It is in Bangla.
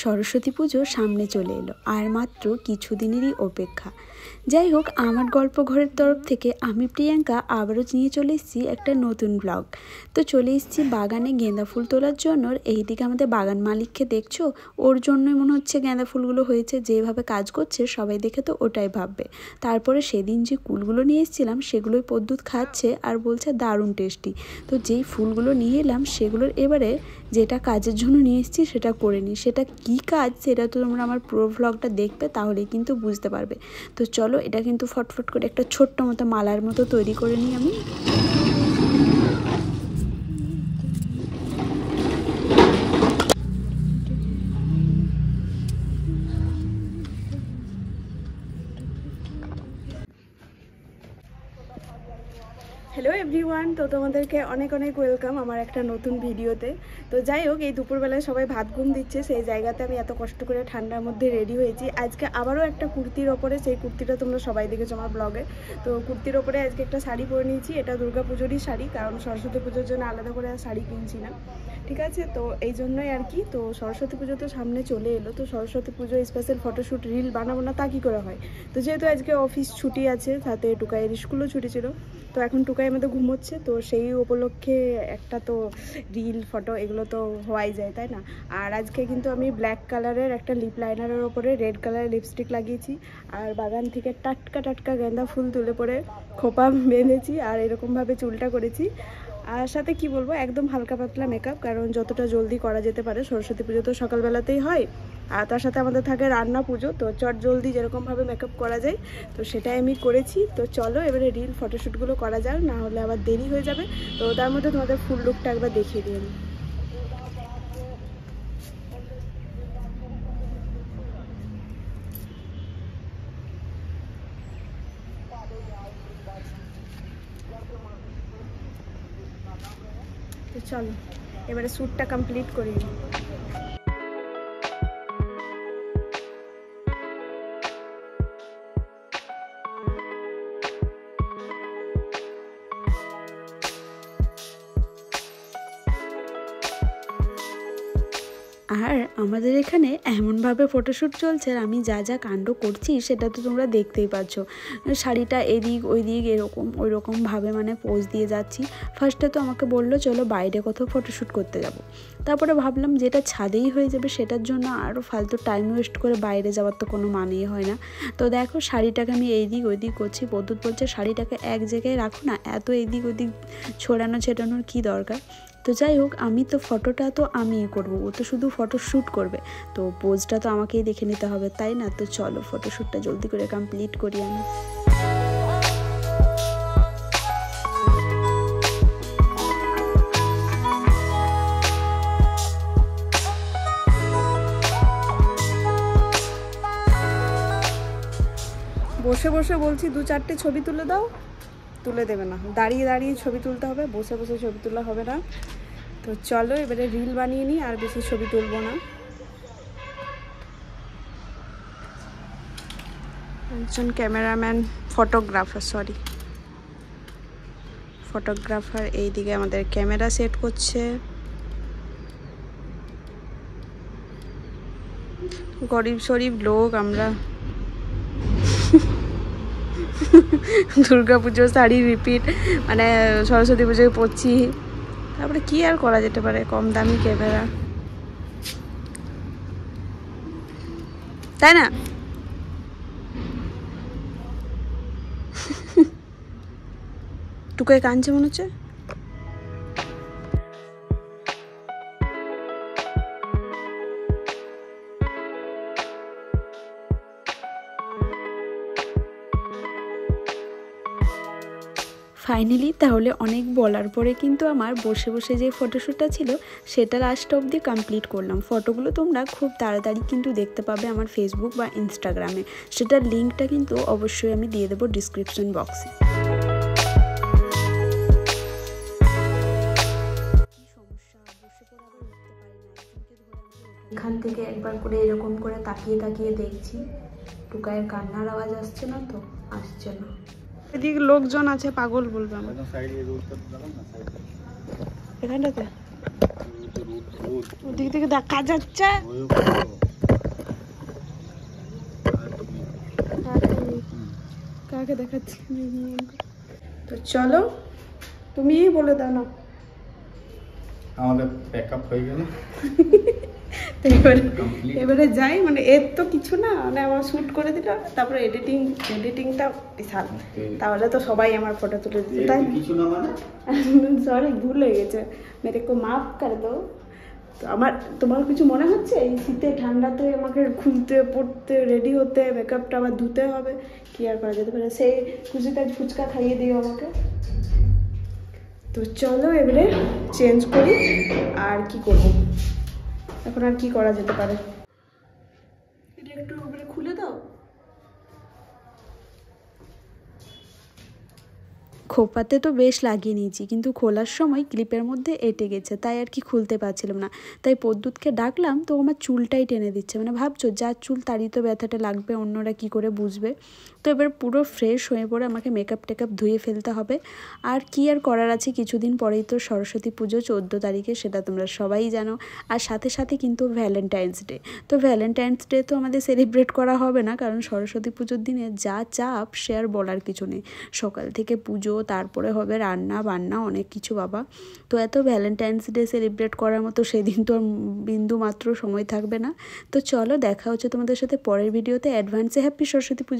সরস্বতী পুজো সামনে চলে এলো আর মাত্র কিছুদিনেরই অপেক্ষা। যাই হোক, আমার গল্প ঘরের তরফ থেকে আমি প্রিয়াঙ্কা আবারও নিয়ে চলে এসেছি একটা নতুন ব্লগ। তো চলে এসেছি বাগানে গেঁদা ফুল তোলার জন্য। এইদিকে আমাদের বাগান মালিককে দেখছো, ওর জন্যই মনে হচ্ছে গেঁদা ফুলগুলো হয়েছে। যেভাবে কাজ করছে সবাই দেখে তো ওটাই ভাববে। তারপরে সেদিন যে কুলগুলো নিয়ে এসেছিলাম সেগুলোই পদ্যুৎ খাচ্ছে আর বলছে দারুণ টেস্টি। তো যেই ফুলগুলো নিয়ে এলাম সেগুলোর এবারে যেটা কাজের জন্য নিয়ে এসেছি সেটা করে নিই। সেটা কী কাজ সেটা তো তোমরা আমার পুরো ভ্লগটা দেখবে, তাহলেই কিন্তু বুঝতে পারবে। তো চলো, এটা কিন্তু ফটফট করে একটা ছোট্ট মতো মালার মতো তৈরি করে নিই আমি। হ্যালো এভরিওয়ান, তো তোমাদেরকে অনেক অনেক ওয়েলকাম আমার একটা নতুন ভিডিওতে। তো যাই হোক, এই দুপুরবেলায় সবাই ভাত ঘুম দিচ্ছে, সেই জায়গাতে আমি এত কষ্ট করে ঠান্ডার মধ্যে রেডি হয়েছি। আজকে আবারও একটা কুর্তির ওপরে, সেই কুর্তিটা তোমরা সবাই দেখেছো আমার ব্লগে। তো কুর্তির ওপরে আজকে একটা শাড়ি পরে নিয়েছি। এটা দুর্গা পুজোরই শাড়ি, কারণ সরস্বতী পুজোর জন্য আলাদা করে আর শাড়ি কিনছি না, ঠিক আছে? তো এই জন্যই আর কি। তো সরস্বতী পুজো তো সামনে চলে এলো, তো সরস্বতী পুজো স্পেশাল ফটোশ্যুট রিল বানাবো না তা কী করে হয়? তো যেহেতু আজকে অফিস ছুটি আছে, সাথে টুকাইয়ের স্কুলও ছুটি ছিল, তো এখন টুকাই আমাদের ঘুমোচ্ছে, তো সেই উপলক্ষে একটা তো রিল ফটো এগুলো তো হওয়াই যায়, তাই না? আর আজকে কিন্তু আমি ব্ল্যাক কালারের একটা লিপ লাইনারের ওপরে রেড কালারের লিপস্টিক লাগিয়েছি, আর বাগান থেকে টাটকা টাটকা গেঁদা ফুল তুলে পরে খোপা বেঁধেছি, আর এরকমভাবে চুলটা করেছি। আর সাথে কি বলবো, একদম হালকা পাতলা মেকআপ, কারণ যতটা জলদি করা যেতে পারে। সরস্বতী পুজো তো সকালবেলাতেই হয়, আর তার সাথে আমাদের থাকে রান্না পুজো, তো চট জলদি যেরকমভাবে মেকআপ করা যায় তো সেটাই আমি করেছি। তো চলো এবারে রিল ফটোশ্যুটগুলো করা যাক, না হলে আবার দেরি হয়ে যাবে। তো তার মধ্যে তোমাদের ফুল লুকটা একবার দেখিয়ে দিই আমি। তো চলো এবারে শ্যুটটা কমপ্লিট করি। আর আমাদের এখানে এমনভাবে ফটোশ্যুট চলছে, আর আমি যা যা কাণ্ড করছি সেটা তো তোমরা দেখতেই পাচ্ছ। শাড়িটা এদিক ওই দিক এরকম ওই রকমভাবে মানে পোজ দিয়ে যাচ্ছি। ফার্স্টে তো আমাকে বললো চলো বাইরে কোথাও ফটোশ্যুট করতে যাব। তারপরে ভাবলাম যেটা ছাদেই হয়ে যাবে, সেটার জন্য আরও ফালতু টাইম ওয়েস্ট করে বাইরে যাওয়ার তো কোনো মানেই হয় না। তো দেখো, শাড়িটাকে আমি এইদিক ওই দিক করছি। পদ্যুৎ বলছে শাড়িটাকে এক জায়গায় রাখো না, এত এদিক ওদিক ছড়ানো ছেটানোর কী দরকার? তো যাই হোক, আমি তো ফটোটা তো আমিই করবো, ও তো শুধু ফটোশ্যুট করবে, তো পোজটা তো আমাকেই দেখে নিতে হবে, তাই না? তো চলো ফটোশ্যুটটা জলদি করে কমপ্লিট করি আমি। বসে বসে বলছি 2-4টে ছবি তুলে দাও, তুলে দেবে না। দাঁড়িয়ে দাঁড়িয়ে ছবি তুলতে হবে, বসে বসে ছবি তোলা হবে না। তো চলো এবারে রিল বানিয়ে নিই, আর বেশি ছবি তুলবো না। একজন ক্যামেরাম্যান ফটোগ্রাফার এইদিকে আমাদের ক্যামেরা সেট করছে। গরিব শরীফ লোক আমরা। দুর্গা পুজোর শাড়ি রিপিট, মানে সরস্বতী পুজোয় পরছি। তারপরে কি আর করা যেতে পারে, কম দামি ক্যামেরা, তাই না? টুকাই কাঁদছে মনে হচ্ছে। ফাইনালি তাহলে অনেক বলার পরে কিন্তু আমার বসে বসে যে ফটোশ্যুটটা ছিল সেটা লাস্ট অবধি কমপ্লিট করলাম। ফটোগুলো তোমরা খুব তাড়াতাড়ি কিন্তু দেখতে পাবে আমার ফেসবুক বা ইনস্টাগ্রামে, সেটার লিঙ্কটা কিন্তু অবশ্যই আমি দিয়ে দেবো ডিসক্রিপশন বক্সে। এখান থেকে একবার করে এরকম করে তাকিয়ে তাকিয়ে দেখছি, টুকাইয়ের কান্নার আওয়াজ আসছে না তো? আসছে না। এদিকে লোকজন আছে, পাগল বলবে আমার। এখানটাতে ওদিক থেকে দেখা যাচ্ছে। তোমাকে দেখাচ্ছি। তো চলো তুমিই বলে দাও না। আমাদের প্যাকআপ হয়ে গেল। এবারে যাই, মানে এর তো কিছু না, মানে আমার শ্যুট করে দিল, তারপরে এডিটিংটা বিশাল, তাহলে তো সবাই আমার ফটো তুলে দিত, তাই কিছু না মানে সরি ভুল হয়ে গেছে, মেরে কো মাফ করে দাও। তো তোমার কিছু মনে হচ্ছে এই শীতে ঠান্ডাতে আমাকে খুলতে পড়তে রেডি হতে, মেকআপটা আবার ধুতে হবে, কি আর করা যেতে পারে, সেই খুশিতে ফুচকা খাইয়ে দিও আমাকে। তো চলো এবারে চেঞ্জ করি, আর কি করব এখন, আর কি করা যেতে পারে। এটা একটু এবারে খুলে দাও। খোপাতে তো বেশ লাগিয়ে নিয়েছি, কিন্তু খোলার সময় ক্লিপের মধ্যে এঁটে গেছে, তাই আর কি খুলতে পারছিলাম না। তাই প্রদ্যুৎকে ডাকলাম, তো আমার চুলটাই টেনে দিচ্ছে, মানে ভাবছো যার চুল তারই তো ব্যথাটা লাগবে, অন্যরা কি করে বুঝবে। তো এবার পুরো ফ্রেশ হয়ে পড়ে আমাকে মেকআপ টেকআপ ধুয়ে ফেলতে হবে। আর কি আর করার আছে, কিছুদিন পরেই তো সরস্বতী পুজো 14 তারিখে, সেটা তোমরা সবাই জানো। আর সাথে সাথে কিন্তু ভ্যালেন্টাইন্স ডে, তো ভ্যালেন্টাইন্স ডে তো আমাদের সেলিব্রেট করা হবে না, কারণ সরস্বতী পুজোর দিনে যা চাপ সে আর বলার কিছু নেই। সকাল থেকে পুজো, তারপরে হবে রান্না বান্না অনেক কিছু বাবা। তো এত ভ্যালেন্টাইন্স ডে সেলিব্রেট করার মতো সেদিন তো আর বিন্দু মাত্র সময় থাকবে না। তো চলো দেখা হচ্ছে তোমাদের সাথে পরের ভিডিওতে। অ্যাডভান্সে হ্যাপি সরস্বতী পুজো।